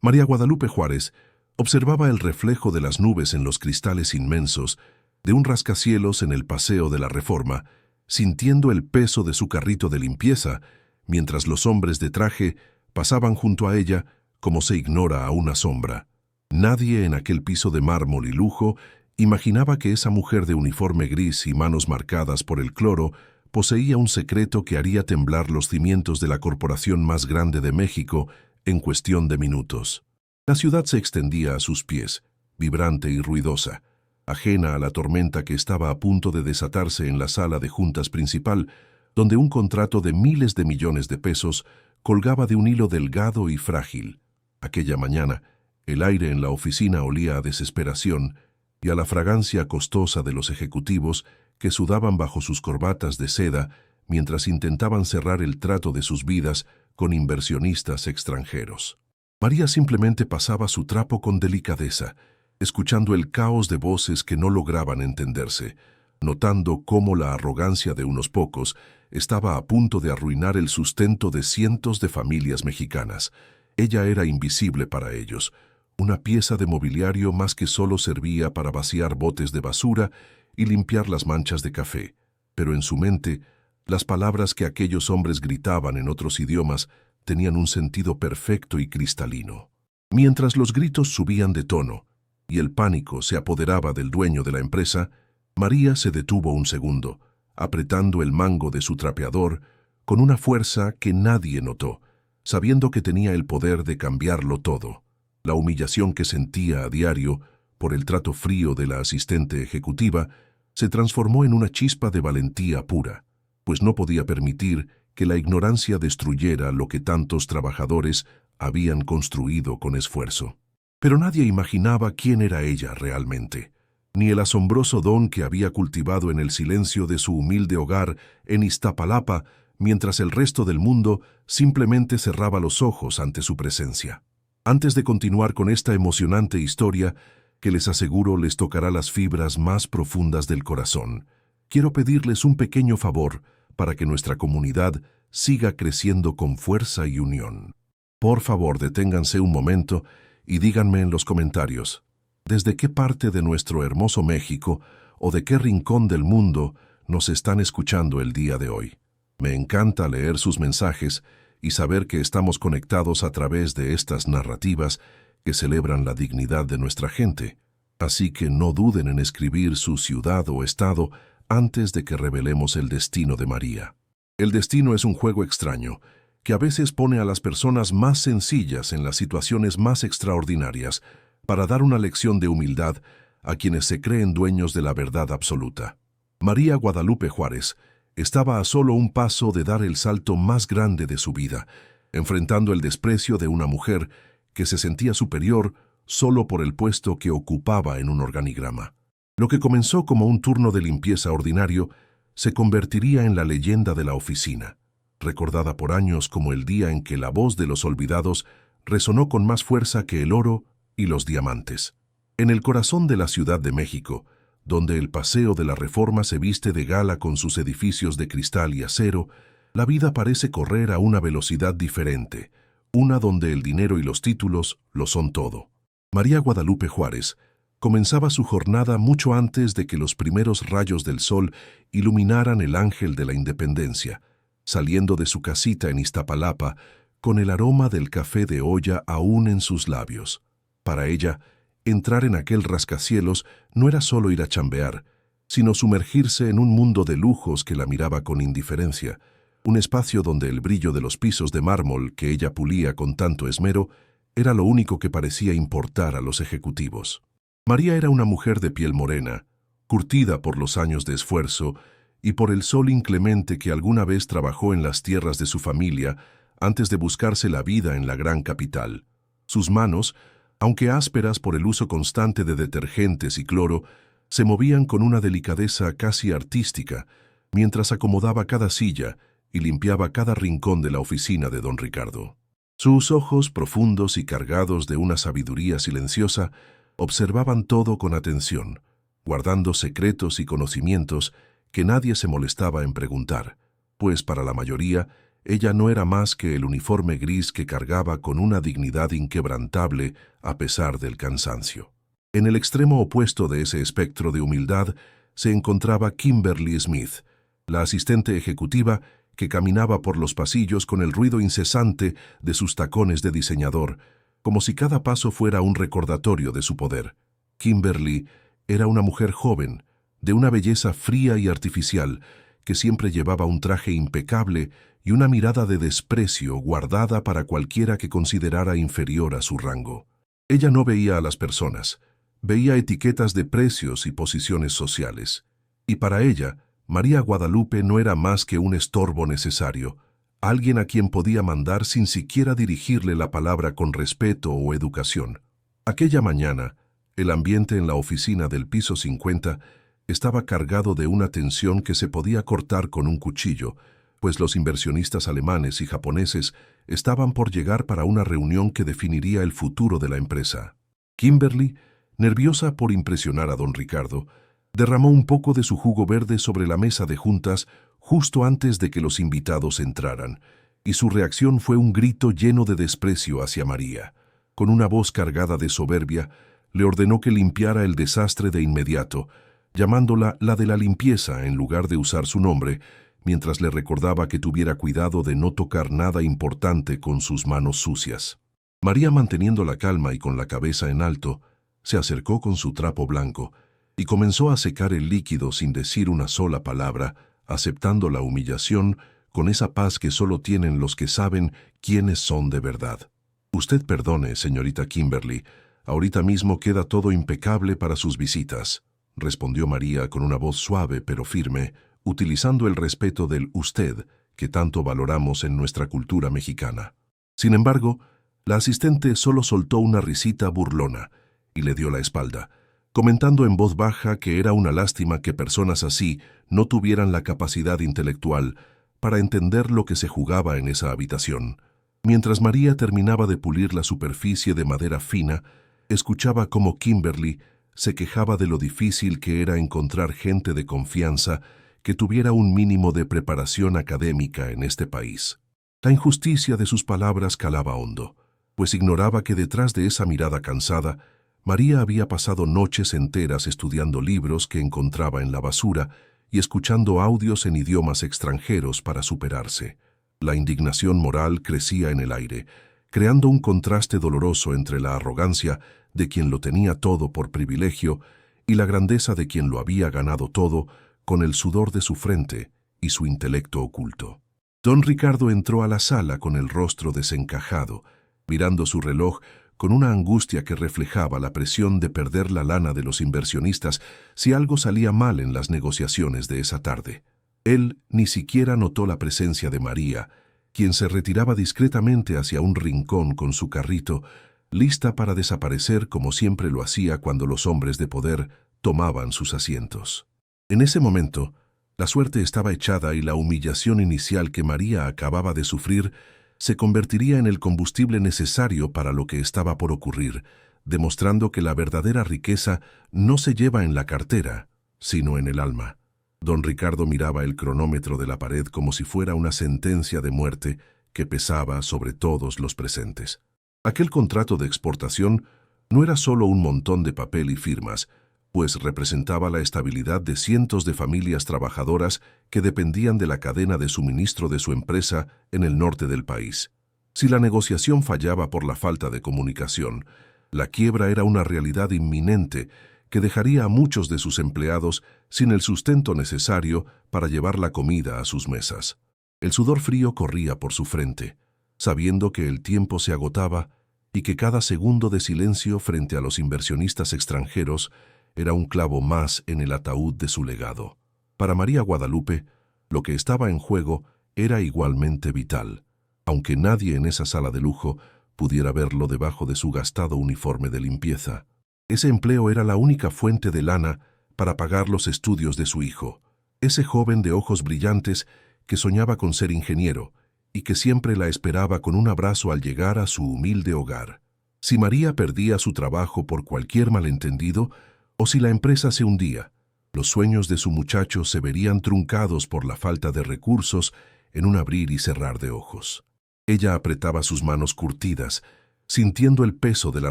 María Guadalupe Juárez observaba el reflejo de las nubes en los cristales inmensos de un rascacielos en el Paseo de la Reforma, sintiendo el peso de su carrito de limpieza, mientras los hombres de traje pasaban junto a ella como se ignora a una sombra. Nadie en aquel piso de mármol y lujo imaginaba que esa mujer de uniforme gris y manos marcadas por el cloro poseía un secreto que haría temblar los cimientos de la corporación más grande de México en cuestión de minutos. La ciudad se extendía a sus pies, vibrante y ruidosa, ajena a la tormenta que estaba a punto de desatarse en la sala de juntas principal, donde un contrato de miles de millones de pesos colgaba de un hilo delgado y frágil. Aquella mañana, el aire en la oficina olía a desesperación y a la fragancia costosa de los ejecutivos que sudaban bajo sus corbatas de seda mientras intentaban cerrar el trato de sus vidas con inversionistas extranjeros. María simplemente pasaba su trapo con delicadeza, escuchando el caos de voces que no lograban entenderse, notando cómo la arrogancia de unos pocos estaba a punto de arruinar el sustento de cientos de familias mexicanas. Ella era invisible para ellos, una pieza de mobiliario más que solo servía para vaciar botes de basura y limpiar las manchas de café. Pero en su mente, las palabras que aquellos hombres gritaban en otros idiomas tenían un sentido perfecto y cristalino. Mientras los gritos subían de tono y el pánico se apoderaba del dueño de la empresa, María se detuvo un segundo, apretando el mango de su trapeador con una fuerza que nadie notó, sabiendo que tenía el poder de cambiarlo todo. La humillación que sentía a diario por el trato frío de la asistente ejecutiva se transformó en una chispa de valentía pura, pues no podía permitir que la ignorancia destruyera lo que tantos trabajadores habían construido con esfuerzo. Pero nadie imaginaba quién era ella realmente, ni el asombroso don que había cultivado en el silencio de su humilde hogar en Iztapalapa, mientras el resto del mundo simplemente cerraba los ojos ante su presencia. Antes de continuar con esta emocionante historia, que les aseguro les tocará las fibras más profundas del corazón, quiero pedirles un pequeño favor para que nuestra comunidad siga creciendo con fuerza y unión. Por favor, deténganse un momento y díganme en los comentarios, ¿desde qué parte de nuestro hermoso México o de qué rincón del mundo nos están escuchando el día de hoy? Me encanta leer sus mensajes y saber que estamos conectados a través de estas narrativas que celebran la dignidad de nuestra gente. Así que no duden en escribir su ciudad o estado antes de que revelemos el destino de María. El destino es un juego extraño, que a veces pone a las personas más sencillas en las situaciones más extraordinarias para dar una lección de humildad a quienes se creen dueños de la verdad absoluta. María Guadalupe Juárez estaba a solo un paso de dar el salto más grande de su vida, enfrentando el desprecio de una mujer que se sentía superior solo por el puesto que ocupaba en un organigrama. Lo que comenzó como un turno de limpieza ordinario se convertiría en la leyenda de la oficina, recordada por años como el día en que la voz de los olvidados resonó con más fuerza que el oro y los diamantes. En el corazón de la Ciudad de México, donde el Paseo de la Reforma se viste de gala con sus edificios de cristal y acero, la vida parece correr a una velocidad diferente, una donde el dinero y los títulos lo son todo. María Guadalupe Juárez comenzaba su jornada mucho antes de que los primeros rayos del sol iluminaran el ángel de la independencia, saliendo de su casita en Iztapalapa con el aroma del café de olla aún en sus labios. Para ella, entrar en aquel rascacielos no era solo ir a chambear, sino sumergirse en un mundo de lujos que la miraba con indiferencia, un espacio donde el brillo de los pisos de mármol que ella pulía con tanto esmero era lo único que parecía importar a los ejecutivos. María era una mujer de piel morena, curtida por los años de esfuerzo y por el sol inclemente que alguna vez trabajó en las tierras de su familia antes de buscarse la vida en la gran capital. Sus manos, aunque ásperas por el uso constante de detergentes y cloro, se movían con una delicadeza casi artística, mientras acomodaba cada silla y limpiaba cada rincón de la oficina de don Ricardo. Sus ojos, profundos y cargados de una sabiduría silenciosa, observaban todo con atención, guardando secretos y conocimientos que nadie se molestaba en preguntar, pues para la mayoría ella no era más que el uniforme gris que cargaba con una dignidad inquebrantable a pesar del cansancio. En el extremo opuesto de ese espectro de humildad se encontraba Kimberly Smith, la asistente ejecutiva que caminaba por los pasillos con el ruido incesante de sus tacones de diseñador, como si cada paso fuera un recordatorio de su poder. Kimberly era una mujer joven, de una belleza fría y artificial, que siempre llevaba un traje impecable y una mirada de desprecio guardada para cualquiera que considerara inferior a su rango. Ella no veía a las personas, veía etiquetas de precios y posiciones sociales. Y para ella, María Guadalupe no era más que un estorbo necesario, alguien a quien podía mandar sin siquiera dirigirle la palabra con respeto o educación. Aquella mañana, el ambiente en la oficina del piso 50 estaba cargado de una tensión que se podía cortar con un cuchillo, pues los inversionistas alemanes y japoneses estaban por llegar para una reunión que definiría el futuro de la empresa. Kimberly, nerviosa por impresionar a don Ricardo, derramó un poco de su jugo verde sobre la mesa de juntas justo antes de que los invitados entraran, y su reacción fue un grito lleno de desprecio hacia María. Con una voz cargada de soberbia, le ordenó que limpiara el desastre de inmediato, llamándola la de la limpieza en lugar de usar su nombre, mientras le recordaba que tuviera cuidado de no tocar nada importante con sus manos sucias. María, manteniendo la calma y con la cabeza en alto, se acercó con su trapo blanco y comenzó a secar el líquido sin decir una sola palabra, aceptando la humillación con esa paz que solo tienen los que saben quiénes son de verdad. Usted perdone, señorita Kimberly, ahorita mismo queda todo impecable para sus visitas, respondió María con una voz suave pero firme, utilizando el respeto del usted que tanto valoramos en nuestra cultura mexicana. Sin embargo, la asistente solo soltó una risita burlona y le dio la espalda, comentando en voz baja que era una lástima que personas así no tuvieran la capacidad intelectual para entender lo que se jugaba en esa habitación. Mientras María terminaba de pulir la superficie de madera fina, escuchaba cómo Kimberly se quejaba de lo difícil que era encontrar gente de confianza que tuviera un mínimo de preparación académica en este país. La injusticia de sus palabras calaba hondo, pues ignoraba que detrás de esa mirada cansada, María había pasado noches enteras estudiando libros que encontraba en la basura y escuchando audios en idiomas extranjeros para superarse. La indignación moral crecía en el aire, creando un contraste doloroso entre la arrogancia de quien lo tenía todo por privilegio y la grandeza de quien lo había ganado todo con el sudor de su frente y su intelecto oculto. Don Ricardo entró a la sala con el rostro desencajado, mirando su reloj con una angustia que reflejaba la presión de perder la lana de los inversionistas si algo salía mal en las negociaciones de esa tarde. Él ni siquiera notó la presencia de María, quien se retiraba discretamente hacia un rincón con su carrito, lista para desaparecer como siempre lo hacía cuando los hombres de poder tomaban sus asientos. En ese momento, la suerte estaba echada y la humillación inicial que María acababa de sufrir se convertiría en el combustible necesario para lo que estaba por ocurrir, demostrando que la verdadera riqueza no se lleva en la cartera, sino en el alma. Don Ricardo miraba el cronómetro de la pared como si fuera una sentencia de muerte que pesaba sobre todos los presentes. Aquel contrato de exportación no era solo un montón de papel y firmas, pues representaba la estabilidad de cientos de familias trabajadoras que dependían de la cadena de suministro de su empresa en el norte del país. Si la negociación fallaba por la falta de comunicación, la quiebra era una realidad inminente que dejaría a muchos de sus empleados sin el sustento necesario para llevar la comida a sus mesas. El sudor frío corría por su frente, sabiendo que el tiempo se agotaba y que cada segundo de silencio frente a los inversionistas extranjeros era un clavo más en el ataúd de su legado. Para María Guadalupe, lo que estaba en juego era igualmente vital, aunque nadie en esa sala de lujo pudiera verlo debajo de su gastado uniforme de limpieza. Ese empleo era la única fuente de lana para pagar los estudios de su hijo, ese joven de ojos brillantes que soñaba con ser ingeniero y que siempre la esperaba con un abrazo al llegar a su humilde hogar. Si María perdía su trabajo por cualquier malentendido, o si la empresa se hundía, los sueños de su muchacho se verían truncados por la falta de recursos en un abrir y cerrar de ojos. Ella apretaba sus manos curtidas, sintiendo el peso de la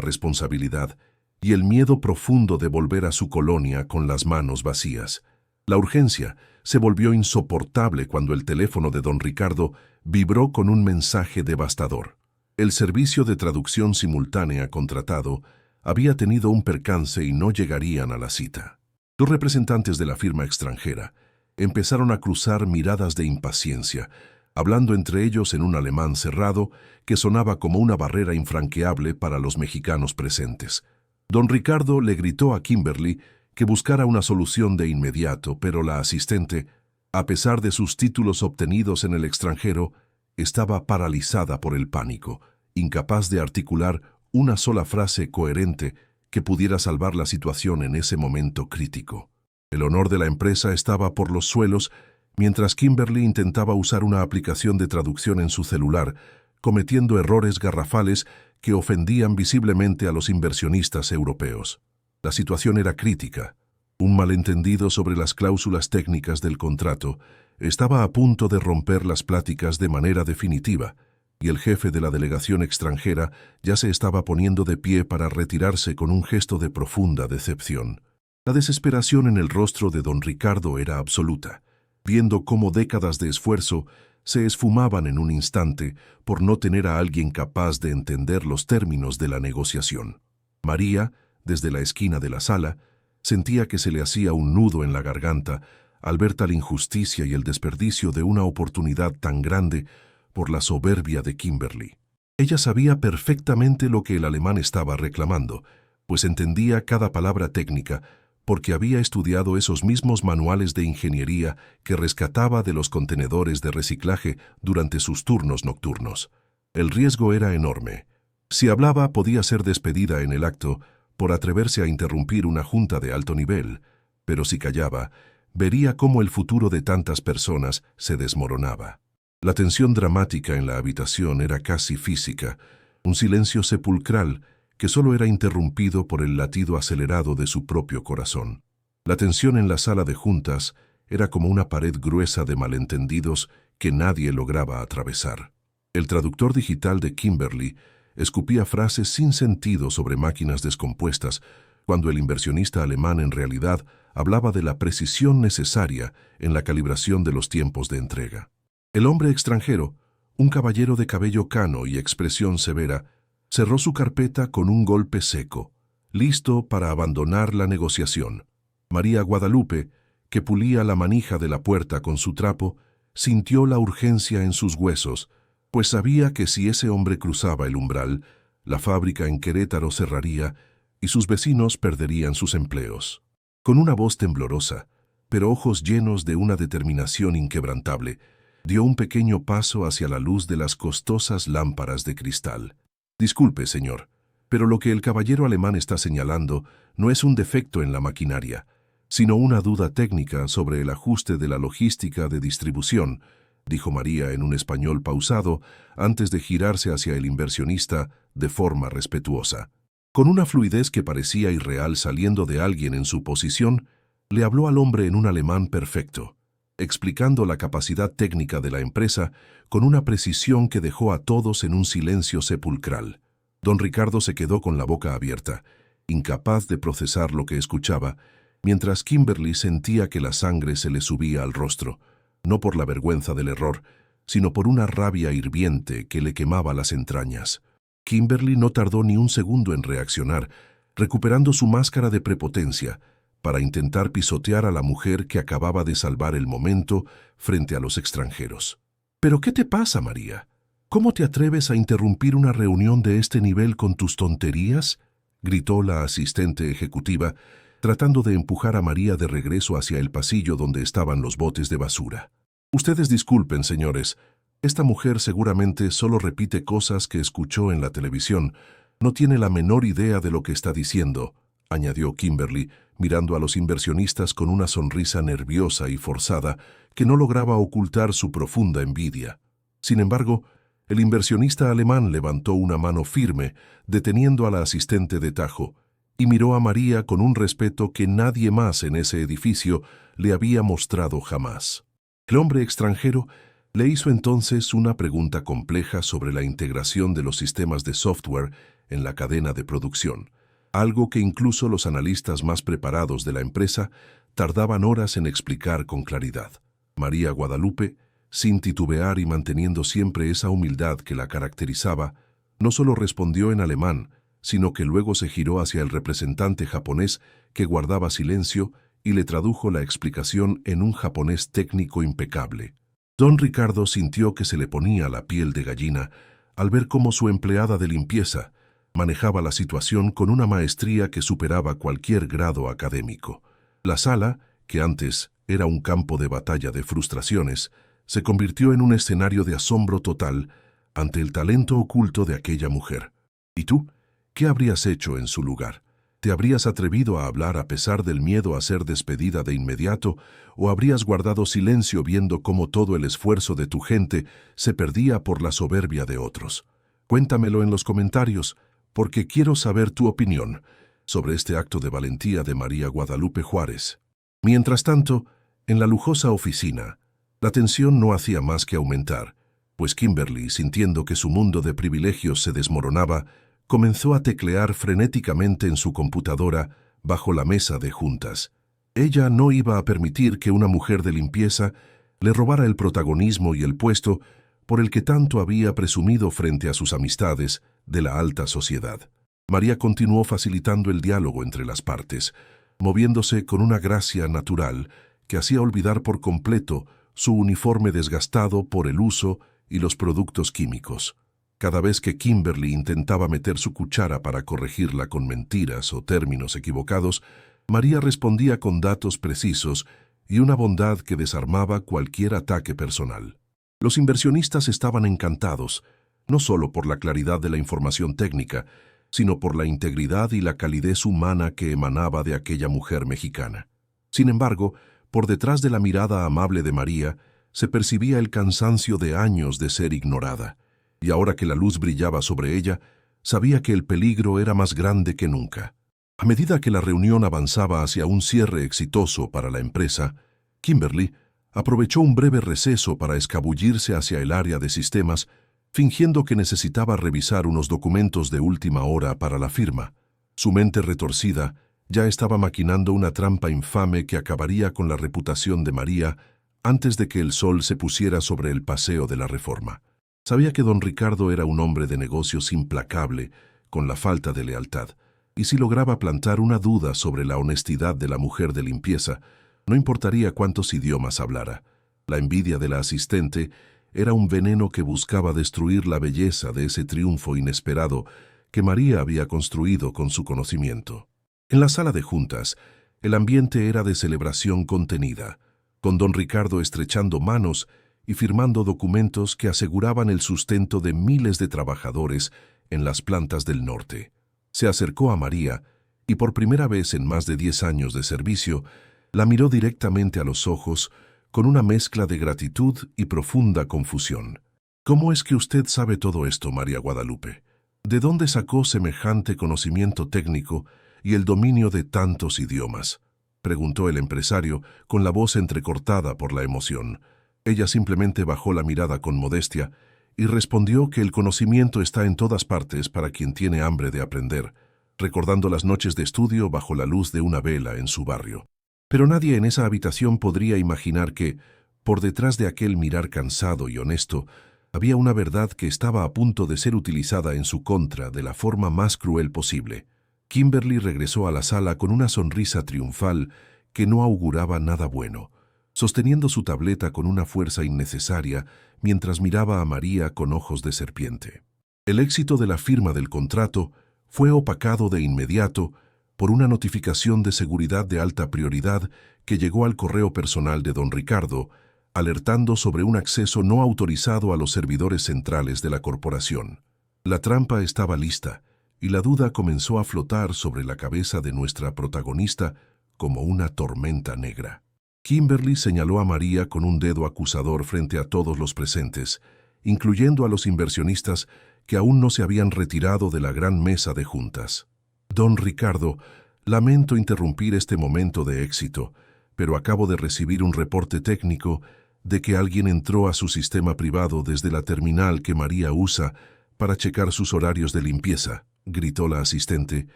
responsabilidad y el miedo profundo de volver a su colonia con las manos vacías. La urgencia se volvió insoportable cuando el teléfono de don Ricardo vibró con un mensaje devastador. El servicio de traducción simultánea contratado había tenido un percance y no llegarían a la cita. Dos representantes de la firma extranjera empezaron a cruzar miradas de impaciencia, hablando entre ellos en un alemán cerrado que sonaba como una barrera infranqueable para los mexicanos presentes. Don Ricardo le gritó a Kimberly que buscara una solución de inmediato, pero la asistente, a pesar de sus títulos obtenidos en el extranjero, estaba paralizada por el pánico, incapaz de articular una sola frase coherente que pudiera salvar la situación en ese momento crítico. El honor de la empresa estaba por los suelos mientras Kimberly intentaba usar una aplicación de traducción en su celular, cometiendo errores garrafales que ofendían visiblemente a los inversionistas europeos. La situación era crítica. Un malentendido sobre las cláusulas técnicas del contrato estaba a punto de romper las pláticas de manera definitiva, y el jefe de la delegación extranjera ya se estaba poniendo de pie para retirarse con un gesto de profunda decepción. La desesperación en el rostro de don Ricardo era absoluta, viendo cómo décadas de esfuerzo se esfumaban en un instante por no tener a alguien capaz de entender los términos de la negociación. María, desde la esquina de la sala, sentía que se le hacía un nudo en la garganta al ver tal injusticia y el desperdicio de una oportunidad tan grande por la soberbia de Kimberly. Ella sabía perfectamente lo que el alemán estaba reclamando, pues entendía cada palabra técnica, porque había estudiado esos mismos manuales de ingeniería que rescataba de los contenedores de reciclaje durante sus turnos nocturnos. El riesgo era enorme. Si hablaba, podía ser despedida en el acto por atreverse a interrumpir una junta de alto nivel, pero si callaba, vería cómo el futuro de tantas personas se desmoronaba. La tensión dramática en la habitación era casi física, un silencio sepulcral que solo era interrumpido por el latido acelerado de su propio corazón. La tensión en la sala de juntas era como una pared gruesa de malentendidos que nadie lograba atravesar. El traductor digital de Kimberly escupía frases sin sentido sobre máquinas descompuestas, cuando el inversionista alemán en realidad hablaba de la precisión necesaria en la calibración de los tiempos de entrega. El hombre extranjero, un caballero de cabello cano y expresión severa, cerró su carpeta con un golpe seco, listo para abandonar la negociación. María Guadalupe, que pulía la manija de la puerta con su trapo, sintió la urgencia en sus huesos, pues sabía que si ese hombre cruzaba el umbral, la fábrica en Querétaro cerraría y sus vecinos perderían sus empleos. Con una voz temblorosa, pero ojos llenos de una determinación inquebrantable, dio un pequeño paso hacia la luz de las costosas lámparas de cristal. Disculpe, señor, pero lo que el caballero alemán está señalando no es un defecto en la maquinaria, sino una duda técnica sobre el ajuste de la logística de distribución, dijo María en un español pausado antes de girarse hacia el inversionista de forma respetuosa. Con una fluidez que parecía irreal saliendo de alguien en su posición, le habló al hombre en un alemán perfecto, explicando la capacidad técnica de la empresa con una precisión que dejó a todos en un silencio sepulcral. Don Ricardo se quedó con la boca abierta, incapaz de procesar lo que escuchaba, mientras Kimberly sentía que la sangre se le subía al rostro, no por la vergüenza del error, sino por una rabia hirviente que le quemaba las entrañas. Kimberly no tardó ni un segundo en reaccionar, recuperando su máscara de prepotencia, para intentar pisotear a la mujer que acababa de salvar el momento frente a los extranjeros. ¿Pero qué te pasa, María? ¿Cómo te atreves a interrumpir una reunión de este nivel con tus tonterías?, gritó la asistente ejecutiva, tratando de empujar a María de regreso hacia el pasillo donde estaban los botes de basura. Ustedes disculpen, señores. Esta mujer seguramente solo repite cosas que escuchó en la televisión. No tiene la menor idea de lo que está diciendo, añadió Kimberly, mirando a los inversionistas con una sonrisa nerviosa y forzada que no lograba ocultar su profunda envidia. Sin embargo, el inversionista alemán levantó una mano firme, deteniendo a la asistente de tajo, y miró a María con un respeto que nadie más en ese edificio le había mostrado jamás. El hombre extranjero Le hizo entonces una pregunta compleja sobre la integración de los sistemas de software en la cadena de producción, algo que incluso los analistas más preparados de la empresa tardaban horas en explicar con claridad. María Guadalupe, sin titubear y manteniendo siempre esa humildad que la caracterizaba, no solo respondió en alemán, sino que luego se giró hacia el representante japonés que guardaba silencio y le tradujo la explicación en un japonés técnico impecable. Don Ricardo sintió que se le ponía la piel de gallina al ver cómo su empleada de limpieza manejaba la situación con una maestría que superaba cualquier grado académico. La sala, que antes era un campo de batalla de frustraciones, se convirtió en un escenario de asombro total ante el talento oculto de aquella mujer. ¿Y tú? ¿Qué habrías hecho en su lugar? ¿Te habrías atrevido a hablar a pesar del miedo a ser despedida de inmediato o habrías guardado silencio viendo cómo todo el esfuerzo de tu gente se perdía por la soberbia de otros? Cuéntamelo en los comentarios, porque quiero saber tu opinión sobre este acto de valentía de María Guadalupe Juárez. Mientras tanto, en la lujosa oficina, la tensión no hacía más que aumentar, pues Kimberly, sintiendo que su mundo de privilegios se desmoronaba, comenzó a teclear frenéticamente en su computadora bajo la mesa de juntas. Ella no iba a permitir que una mujer de limpieza le robara el protagonismo y el puesto por el que tanto había presumido frente a sus amistades de la alta sociedad. María continuó facilitando el diálogo entre las partes, moviéndose con una gracia natural que hacía olvidar por completo su uniforme desgastado por el uso y los productos químicos. Cada vez que Kimberly intentaba meter su cuchara para corregirla con mentiras o términos equivocados, María respondía con datos precisos y una bondad que desarmaba cualquier ataque personal. Los inversionistas estaban encantados, no solo por la claridad de la información técnica, sino por la integridad y la calidez humana que emanaba de aquella mujer mexicana. Sin embargo, por detrás de la mirada amable de María, se percibía el cansancio de años de ser ignorada, y ahora que la luz brillaba sobre ella, sabía que el peligro era más grande que nunca. A medida que la reunión avanzaba hacia un cierre exitoso para la empresa, Kimberly aprovechó un breve receso para escabullirse hacia el área de sistemas, fingiendo que necesitaba revisar unos documentos de última hora para la firma. Su mente retorcida ya estaba maquinando una trampa infame que acabaría con la reputación de María antes de que el sol se pusiera sobre el paseo de la Reforma. Sabía que don Ricardo era un hombre de negocios implacable con la falta de lealtad, y si lograba plantar una duda sobre la honestidad de la mujer de limpieza, no importaría cuántos idiomas hablara. La envidia de la asistente era un veneno que buscaba destruir la belleza de ese triunfo inesperado que María había construido con su conocimiento. En la sala de juntas, el ambiente era de celebración contenida, con don Ricardo estrechando manos y firmando documentos que aseguraban el sustento de miles de trabajadores en las plantas del norte. Se acercó a María y por primera vez en más de 10 años de servicio, la miró directamente a los ojos con una mezcla de gratitud y profunda confusión. ¿Cómo es que usted sabe todo esto, María Guadalupe? ¿De dónde sacó semejante conocimiento técnico y el dominio de tantos idiomas?, preguntó el empresario con la voz entrecortada por la emoción. Ella simplemente bajó la mirada con modestia y respondió que el conocimiento está en todas partes para quien tiene hambre de aprender, recordando las noches de estudio bajo la luz de una vela en su barrio. Pero nadie en esa habitación podría imaginar que, por detrás de aquel mirar cansado y honesto, había una verdad que estaba a punto de ser utilizada en su contra de la forma más cruel posible. Kimberly regresó a la sala con una sonrisa triunfal que no auguraba nada bueno, sosteniendo su tableta con una fuerza innecesaria mientras miraba a María con ojos de serpiente. El éxito de la firma del contrato fue opacado de inmediato por una notificación de seguridad de alta prioridad que llegó al correo personal de don Ricardo, alertando sobre un acceso no autorizado a los servidores centrales de la corporación. La trampa estaba lista, y la duda comenzó a flotar sobre la cabeza de nuestra protagonista como una tormenta negra. Kimberly señaló a María con un dedo acusador frente a todos los presentes, incluyendo a los inversionistas que aún no se habían retirado de la gran mesa de juntas. Don Ricardo, lamento interrumpir este momento de éxito, pero acabo de recibir un reporte técnico de que alguien entró a su sistema privado desde la terminal que María usa para checar sus horarios de limpieza, gritó la asistente,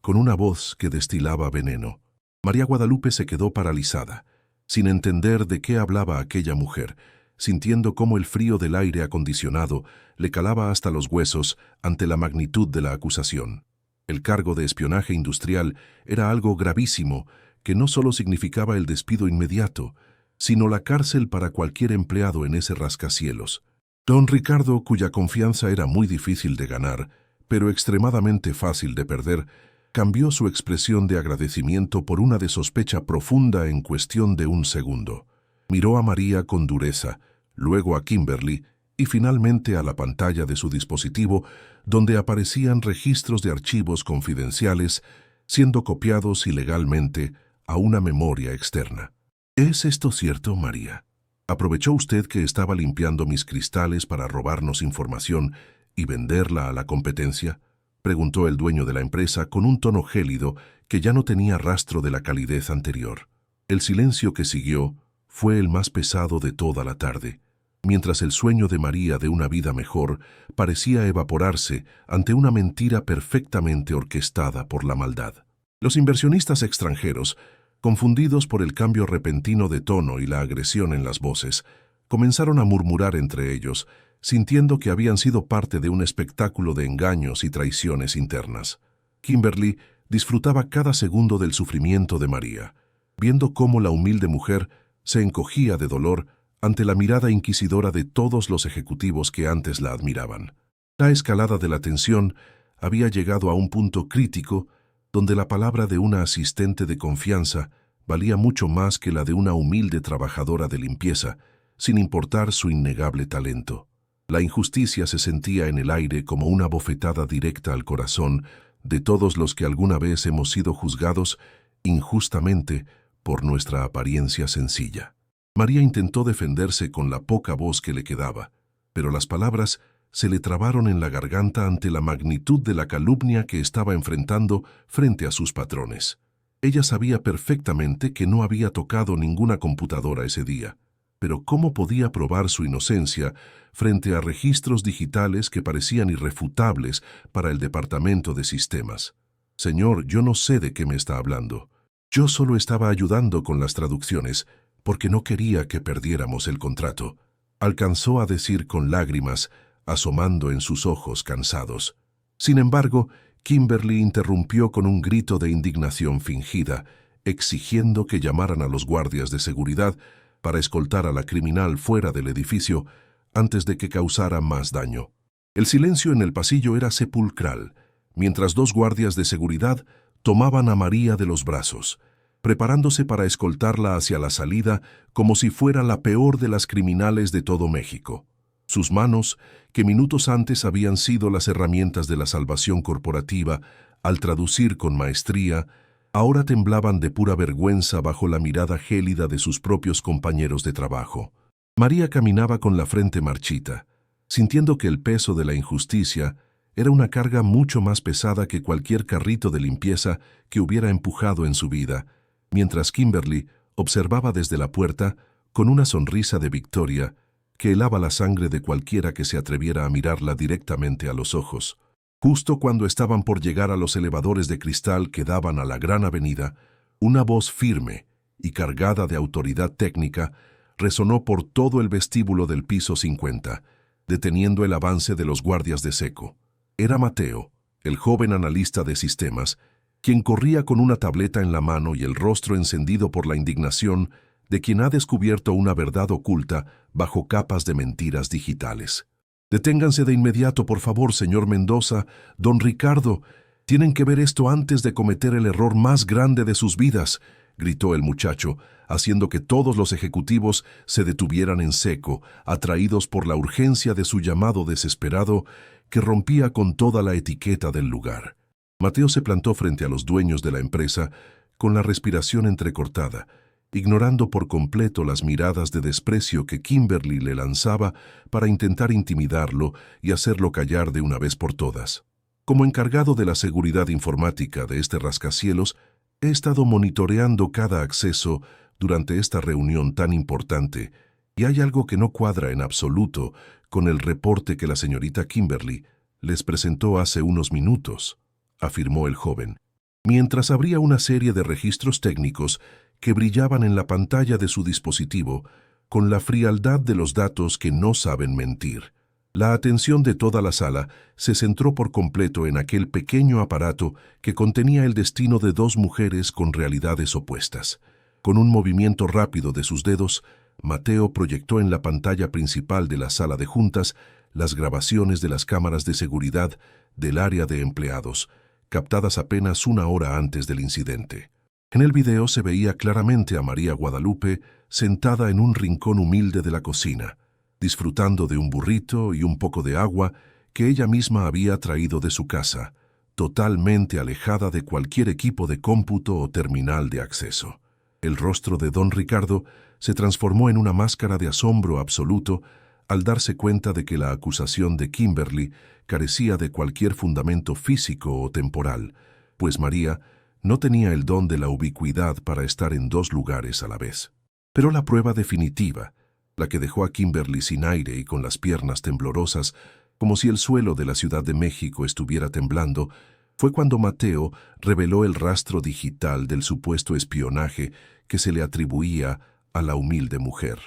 con una voz que destilaba veneno. María Guadalupe se quedó paralizada, sin entender de qué hablaba aquella mujer, sintiendo cómo el frío del aire acondicionado le calaba hasta los huesos ante la magnitud de la acusación. El cargo de espionaje industrial era algo gravísimo que no solo significaba el despido inmediato, sino la cárcel para cualquier empleado en ese rascacielos. Don Ricardo, cuya confianza era muy difícil de ganar, pero extremadamente fácil de perder, cambió su expresión de agradecimiento por una de sospecha profunda en cuestión de un segundo. Miró a María con dureza, luego a Kimberly y finalmente a la pantalla de su dispositivo, donde aparecían registros de archivos confidenciales siendo copiados ilegalmente a una memoria externa. ¿Es esto cierto, María? ¿Aprovechó usted que estaba limpiando mis cristales para robarnos información y venderla a la competencia?, preguntó el dueño de la empresa con un tono gélido que ya no tenía rastro de la calidez anterior. El silencio que siguió fue el más pesado de toda la tarde, mientras el sueño de María de una vida mejor parecía evaporarse ante una mentira perfectamente orquestada por la maldad. Los inversionistas extranjeros, confundidos por el cambio repentino de tono y la agresión en las voces, comenzaron a murmurar entre ellos, sintiendo que habían sido parte de un espectáculo de engaños y traiciones internas. Kimberly disfrutaba cada segundo del sufrimiento de María, viendo cómo la humilde mujer se encogía de dolor ante la mirada inquisidora de todos los ejecutivos que antes la admiraban. La escalada de la tensión había llegado a un punto crítico donde la palabra de una asistente de confianza valía mucho más que la de una humilde trabajadora de limpieza, sin importar su innegable talento. La injusticia se sentía en el aire como una bofetada directa al corazón de todos los que alguna vez hemos sido juzgados injustamente por nuestra apariencia sencilla. María intentó defenderse con la poca voz que le quedaba, pero las palabras se le trabaron en la garganta ante la magnitud de la calumnia que estaba enfrentando frente a sus patrones. Ella sabía perfectamente que no había tocado ninguna computadora ese día, pero ¿cómo podía probar su inocencia frente a registros digitales que parecían irrefutables para el departamento de sistemas? Señor, yo no sé de qué me está hablando. Yo solo estaba ayudando con las traducciones porque no quería que perdiéramos el contrato, alcanzó a decir con lágrimas, asomando en sus ojos cansados. Sin embargo, Kimberly interrumpió con un grito de indignación fingida, exigiendo que llamaran a los guardias de seguridad para escoltar a la criminal fuera del edificio antes de que causara más daño. El silencio en el pasillo era sepulcral, mientras dos guardias de seguridad tomaban a María de los brazos, preparándose para escoltarla hacia la salida como si fuera la peor de las criminales de todo México. Sus manos, que minutos antes habían sido las herramientas de la salvación corporativa, al traducir con maestría, ahora temblaban de pura vergüenza bajo la mirada gélida de sus propios compañeros de trabajo. María caminaba con la frente marchita, sintiendo que el peso de la injusticia era una carga mucho más pesada que cualquier carrito de limpieza que hubiera empujado en su vida, mientras Kimberly observaba desde la puerta, con una sonrisa de victoria, que helaba la sangre de cualquiera que se atreviera a mirarla directamente a los ojos. Justo cuando estaban por llegar a los elevadores de cristal que daban a la gran avenida, una voz firme y cargada de autoridad técnica resonó por todo el vestíbulo del piso 50, deteniendo el avance de los guardias de seco. Era Mateo, el joven analista de sistemas, quien corría con una tableta en la mano y el rostro encendido por la indignación de quien ha descubierto una verdad oculta bajo capas de mentiras digitales. «Deténganse de inmediato, por favor, señor Mendoza, don Ricardo. Tienen que ver esto antes de cometer el error más grande de sus vidas», gritó el muchacho, haciendo que todos los ejecutivos se detuvieran en seco, atraídos por la urgencia de su llamado desesperado que rompía con toda la etiqueta del lugar. Mateo se plantó frente a los dueños de la empresa con la respiración entrecortada, ignorando por completo las miradas de desprecio que Kimberly le lanzaba para intentar intimidarlo y hacerlo callar de una vez por todas. Como encargado de la seguridad informática de este rascacielos, he estado monitoreando cada acceso durante esta reunión tan importante Y hay algo que no cuadra en absoluto con el reporte que la señorita Kimberly les presentó hace unos minutos, afirmó el joven, mientras abría una serie de registros técnicos que brillaban en la pantalla de su dispositivo con la frialdad de los datos que no saben mentir. La atención de toda la sala se centró por completo en aquel pequeño aparato que contenía el destino de dos mujeres con realidades opuestas. Con un movimiento rápido de sus dedos, Mateo proyectó en la pantalla principal de la sala de juntas las grabaciones de las cámaras de seguridad del área de empleados, captadas apenas una hora antes del incidente. En el video se veía claramente a María Guadalupe sentada en un rincón humilde de la cocina, disfrutando de un burrito y un poco de agua que ella misma había traído de su casa, totalmente alejada de cualquier equipo de cómputo o terminal de acceso. El rostro de don Ricardo se transformó en una máscara de asombro absoluto al darse cuenta de que la acusación de Kimberly carecía de cualquier fundamento físico o temporal, pues María no tenía el don de la ubicuidad para estar en dos lugares a la vez. Pero la prueba definitiva, la que dejó a Kimberly sin aire y con las piernas temblorosas, como si el suelo de la Ciudad de México estuviera temblando, fue cuando Mateo reveló el rastro digital del supuesto espionaje que se le atribuía a la humilde mujer.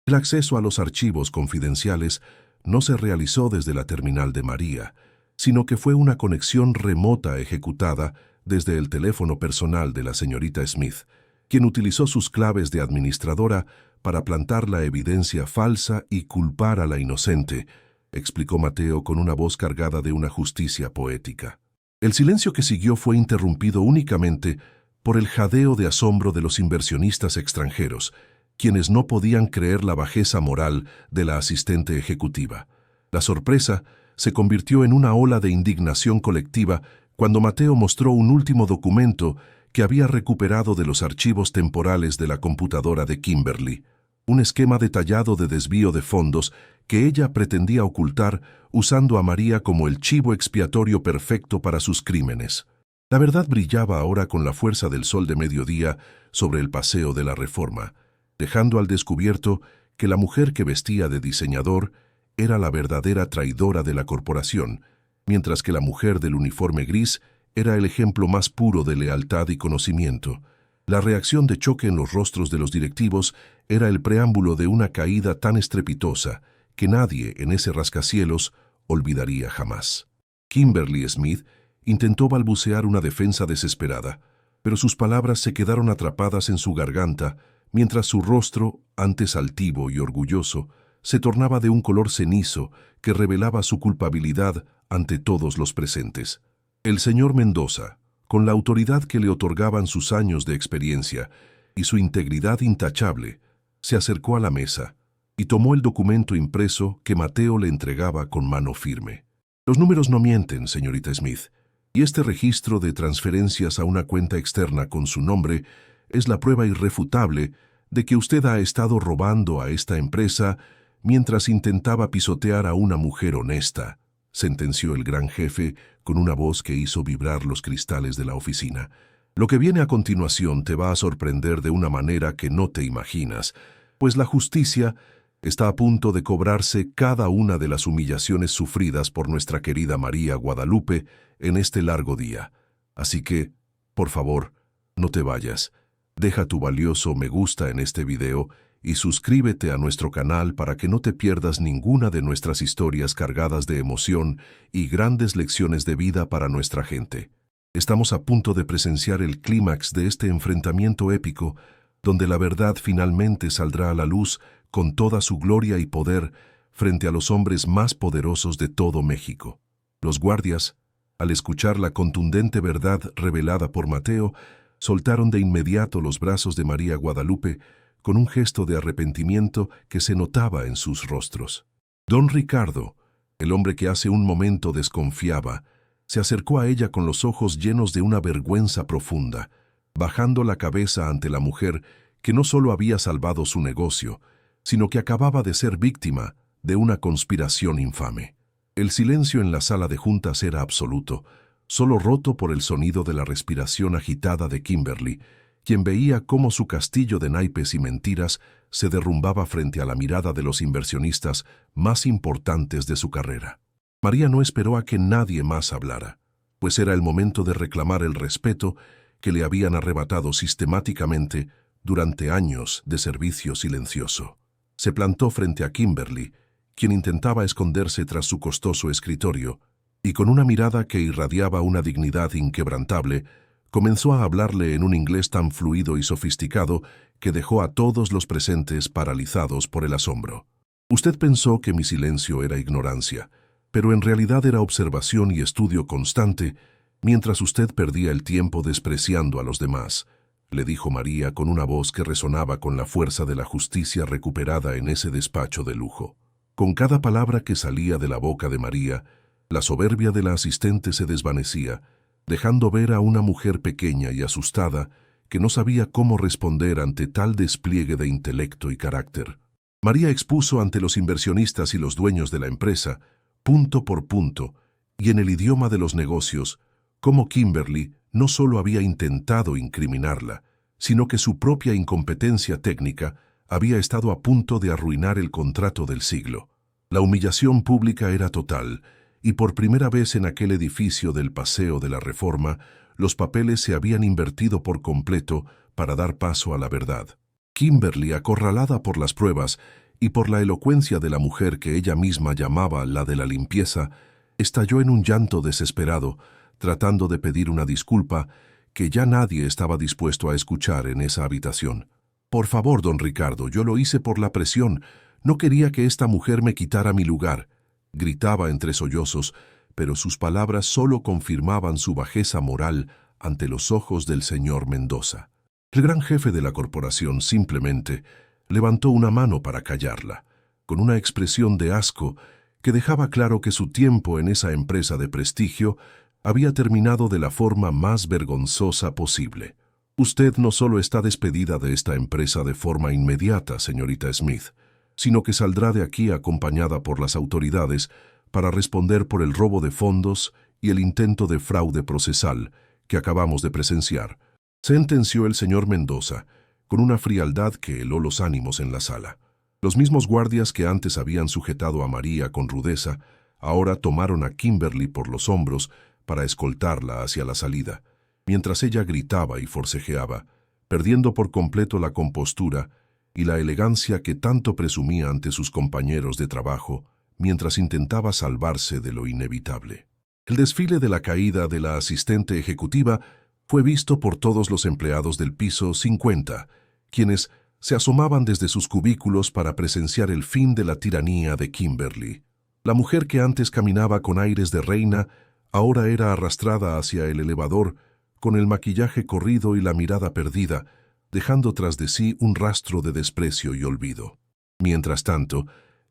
El acceso a los archivos confidenciales no se realizó desde la terminal de María, sino que fue una conexión remota ejecutada desde el teléfono personal de la señorita Smith, quien utilizó sus claves de administradora para plantar la evidencia falsa y culpar a la inocente, explicó Mateo con una voz cargada de una justicia poética. El silencio que siguió fue interrumpido únicamente por el jadeo de asombro de los inversionistas extranjeros, quienes no podían creer la bajeza moral de la asistente ejecutiva. La sorpresa se convirtió en una ola de indignación colectiva cuando Mateo mostró un último documento que había recuperado de los archivos temporales de la computadora de Kimberly, un esquema detallado de desvío de fondos que ella pretendía ocultar usando a María como el chivo expiatorio perfecto para sus crímenes. La verdad brillaba ahora con la fuerza del sol de mediodía sobre el paseo de la Reforma, dejando al descubierto que la mujer que vestía de diseñador era la verdadera traidora de la corporación, mientras que la mujer del uniforme gris era el ejemplo más puro de lealtad y conocimiento. La reacción de choque en los rostros de los directivos era el preámbulo de una caída tan estrepitosa que nadie en ese rascacielos olvidaría jamás. Kimberly Smith intentó balbucear una defensa desesperada, pero sus palabras se quedaron atrapadas en su garganta, mientras su rostro, antes altivo y orgulloso, se tornaba de un color cenizo que revelaba su culpabilidad ante todos los presentes. El señor Mendoza, con la autoridad que le otorgaban sus años de experiencia y su integridad intachable, se acercó a la mesa y tomó el documento impreso que Mateo le entregaba con mano firme. Los números no mienten, señorita Smith, y este registro de transferencias a una cuenta externa con su nombre es la prueba irrefutable de que usted ha estado robando a esta empresa mientras intentaba pisotear a una mujer honesta, sentenció el gran jefe con una voz que hizo vibrar los cristales de la oficina. Lo que viene a continuación te va a sorprender de una manera que no te imaginas, pues la justicia está a punto de cobrarse cada una de las humillaciones sufridas por nuestra querida María Guadalupe en este largo día. Así que, por favor, no te vayas. Deja tu valioso me gusta en este video y suscríbete a nuestro canal para que no te pierdas ninguna de nuestras historias cargadas de emoción y grandes lecciones de vida para nuestra gente. Estamos a punto de presenciar el clímax de este enfrentamiento épico, donde la verdad finalmente saldrá a la luz con toda su gloria y poder frente a los hombres más poderosos de todo México. Los guardias, al escuchar la contundente verdad revelada por Mateo, soltaron de inmediato los brazos de María Guadalupe con un gesto de arrepentimiento que se notaba en sus rostros. Don Ricardo, el hombre que hace un momento desconfiaba, se acercó a ella con los ojos llenos de una vergüenza profunda, bajando la cabeza ante la mujer que no solo había salvado su negocio, sino que acababa de ser víctima de una conspiración infame. El silencio en la sala de juntas era absoluto, solo roto por el sonido de la respiración agitada de Kimberly, quien veía cómo su castillo de naipes y mentiras se derrumbaba frente a la mirada de los inversionistas más importantes de su carrera. María no esperó a que nadie más hablara, pues era el momento de reclamar el respeto que le habían arrebatado sistemáticamente durante años de servicio silencioso. Se plantó frente a Kimberly, quien intentaba esconderse tras su costoso escritorio, y con una mirada que irradiaba una dignidad inquebrantable, comenzó a hablarle en un inglés tan fluido y sofisticado que dejó a todos los presentes paralizados por el asombro. Usted pensó que mi silencio era ignorancia, pero en realidad era observación y estudio constante, mientras usted perdía el tiempo despreciando a los demás, le dijo María con una voz que resonaba con la fuerza de la justicia recuperada en ese despacho de lujo. Con cada palabra que salía de la boca de María, la soberbia de la asistente se desvanecía, dejando ver a una mujer pequeña y asustada que no sabía cómo responder ante tal despliegue de intelecto y carácter. María expuso ante los inversionistas y los dueños de la empresa, punto por punto, y en el idioma de los negocios, cómo Kimberly no solo había intentado incriminarla, sino que su propia incompetencia técnica había estado a punto de arruinar el contrato del siglo. La humillación pública era total, y por primera vez en aquel edificio del Paseo de la Reforma, los papeles se habían invertido por completo para dar paso a la verdad. Kimberly, acorralada por las pruebas y por la elocuencia de la mujer que ella misma llamaba la de la limpieza, estalló en un llanto desesperado, tratando de pedir una disculpa que ya nadie estaba dispuesto a escuchar en esa habitación. «Por favor, don Ricardo, yo lo hice por la presión. No quería que esta mujer me quitara mi lugar», gritaba entre sollozos, pero sus palabras solo confirmaban su bajeza moral ante los ojos del señor Mendoza. El gran jefe de la corporación simplemente levantó una mano para callarla, con una expresión de asco que dejaba claro que su tiempo en esa empresa de prestigio había terminado de la forma más vergonzosa posible. «Usted no solo está despedida de esta empresa de forma inmediata, señorita Smith, sino que saldrá de aquí acompañada por las autoridades para responder por el robo de fondos y el intento de fraude procesal que acabamos de presenciar», sentenció el señor Mendoza, con una frialdad que heló los ánimos en la sala. Los mismos guardias que antes habían sujetado a María con rudeza, ahora tomaron a Kimberly por los hombros para escoltarla hacia la salida, mientras ella gritaba y forcejeaba, perdiendo por completo la compostura y la elegancia que tanto presumía ante sus compañeros de trabajo, mientras intentaba salvarse de lo inevitable. El desfile de la caída de la asistente ejecutiva fue visto por todos los empleados del piso 50, quienes se asomaban desde sus cubículos para presenciar el fin de la tiranía de Kimberly. La mujer que antes caminaba con aires de reina, ahora era arrastrada hacia el elevador con el maquillaje corrido y la mirada perdida, dejando tras de sí un rastro de desprecio y olvido. Mientras tanto,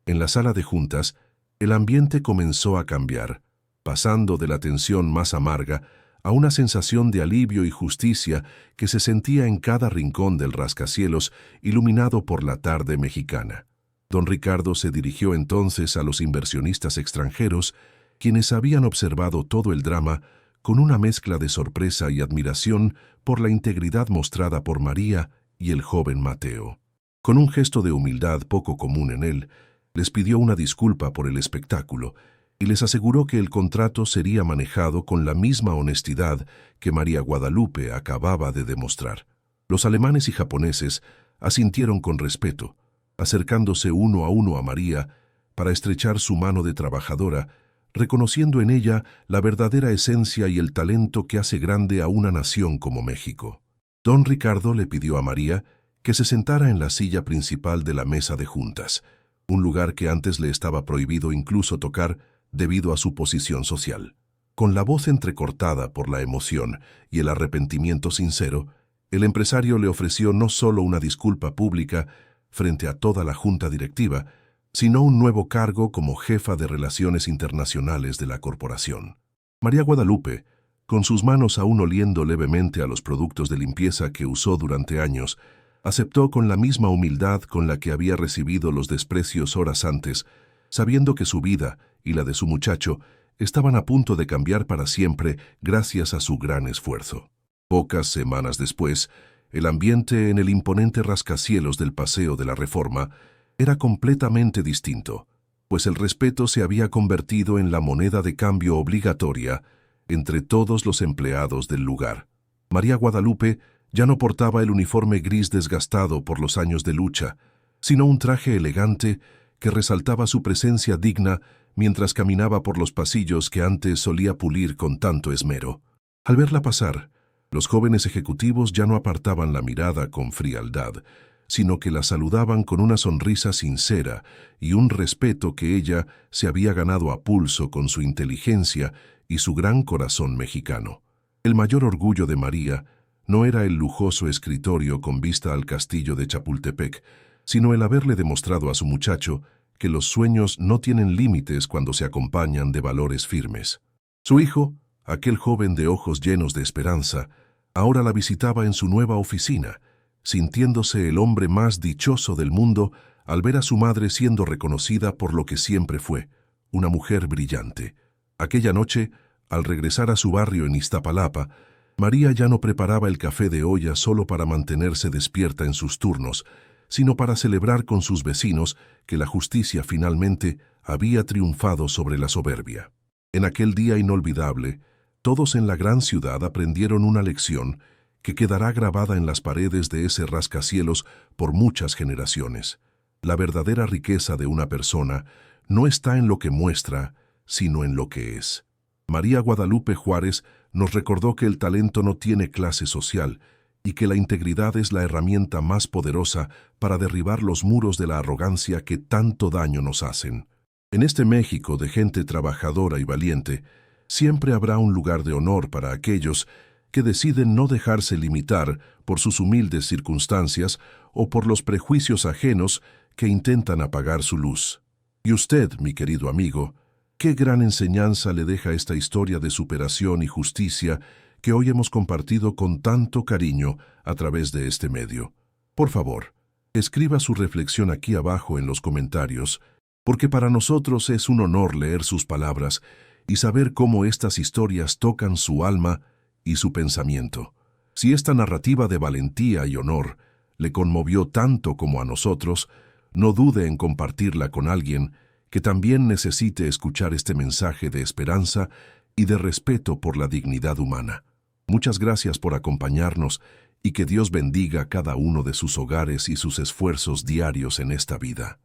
en la sala de juntas, el ambiente comenzó a cambiar, pasando de la tensión más amarga a una sensación de alivio y justicia que se sentía en cada rincón del rascacielos iluminado por la tarde mexicana. Don Ricardo se dirigió entonces a los inversionistas extranjeros, quienes habían observado todo el drama con una mezcla de sorpresa y admiración por la integridad mostrada por María y el joven Mateo. Con un gesto de humildad poco común en él, les pidió una disculpa por el espectáculo y les aseguró que el contrato sería manejado con la misma honestidad que María Guadalupe acababa de demostrar. Los alemanes y japoneses asintieron con respeto, acercándose uno a María para estrechar su mano de trabajadora, reconociendo en ella la verdadera esencia y el talento que hace grande a una nación como México. Don Ricardo le pidió a María que se sentara en la silla principal de la mesa de juntas, un lugar que antes le estaba prohibido incluso tocar debido a su posición social. Con la voz entrecortada por la emoción y el arrepentimiento sincero, el empresario le ofreció no solo una disculpa pública frente a toda la junta directiva, sino un nuevo cargo como jefa de Relaciones Internacionales de la corporación. María Guadalupe, con sus manos aún oliendo levemente a los productos de limpieza que usó durante años, aceptó con la misma humildad con la que había recibido los desprecios horas antes, sabiendo que su vida y la de su muchacho estaban a punto de cambiar para siempre gracias a su gran esfuerzo. Pocas semanas después, El ambiente en el imponente rascacielos del Paseo de la Reforma era completamente distinto, pues el respeto se había convertido en la moneda de cambio obligatoria entre todos los empleados del lugar. María Guadalupe ya no portaba el uniforme gris desgastado por los años de lucha, sino un traje elegante que resaltaba su presencia digna mientras caminaba por los pasillos que antes solía pulir con tanto esmero. Al verla pasar, los jóvenes ejecutivos ya no apartaban la mirada con frialdad, sino que la saludaban con una sonrisa sincera y un respeto que ella se había ganado a pulso con su inteligencia y su gran corazón mexicano. El mayor orgullo de María no era el lujoso escritorio con vista al castillo de Chapultepec, sino el haberle demostrado a su muchacho que los sueños no tienen límites cuando se acompañan de valores firmes. Su hijo, aquel joven de ojos llenos de esperanza, ahora la visitaba en su nueva oficina, sintiéndose el hombre más dichoso del mundo al ver a su madre siendo reconocida por lo que siempre fue, una mujer brillante. Aquella noche, al regresar a su barrio en Iztapalapa, María ya no preparaba el café de olla solo para mantenerse despierta en sus turnos, sino para celebrar con sus vecinos que la justicia finalmente había triunfado sobre la soberbia. En aquel día inolvidable, todos en la gran ciudad aprendieron una lección que quedará grabada en las paredes de ese rascacielos por muchas generaciones. La verdadera riqueza de una persona no está en lo que muestra, sino en lo que es. María Guadalupe Juárez nos recordó que el talento no tiene clase social y que la integridad es la herramienta más poderosa para derribar los muros de la arrogancia que tanto daño nos hacen. En este México de gente trabajadora y valiente, siempre habrá un lugar de honor para aquellos que deciden no dejarse limitar por sus humildes circunstancias o por los prejuicios ajenos que intentan apagar su luz. Y usted, mi querido amigo, qué gran enseñanza le deja esta historia de superación y justicia que hoy hemos compartido con tanto cariño a través de este medio. Por favor, escriba su reflexión aquí abajo en los comentarios, porque para nosotros es un honor leer sus palabras y saber cómo estas historias tocan su alma y su pensamiento. Si esta narrativa de valentía y honor le conmovió tanto como a nosotros, no dude en compartirla con alguien que también necesite escuchar este mensaje de esperanza y de respeto por la dignidad humana. Muchas gracias por acompañarnos y que Dios bendiga cada uno de sus hogares y sus esfuerzos diarios en esta vida.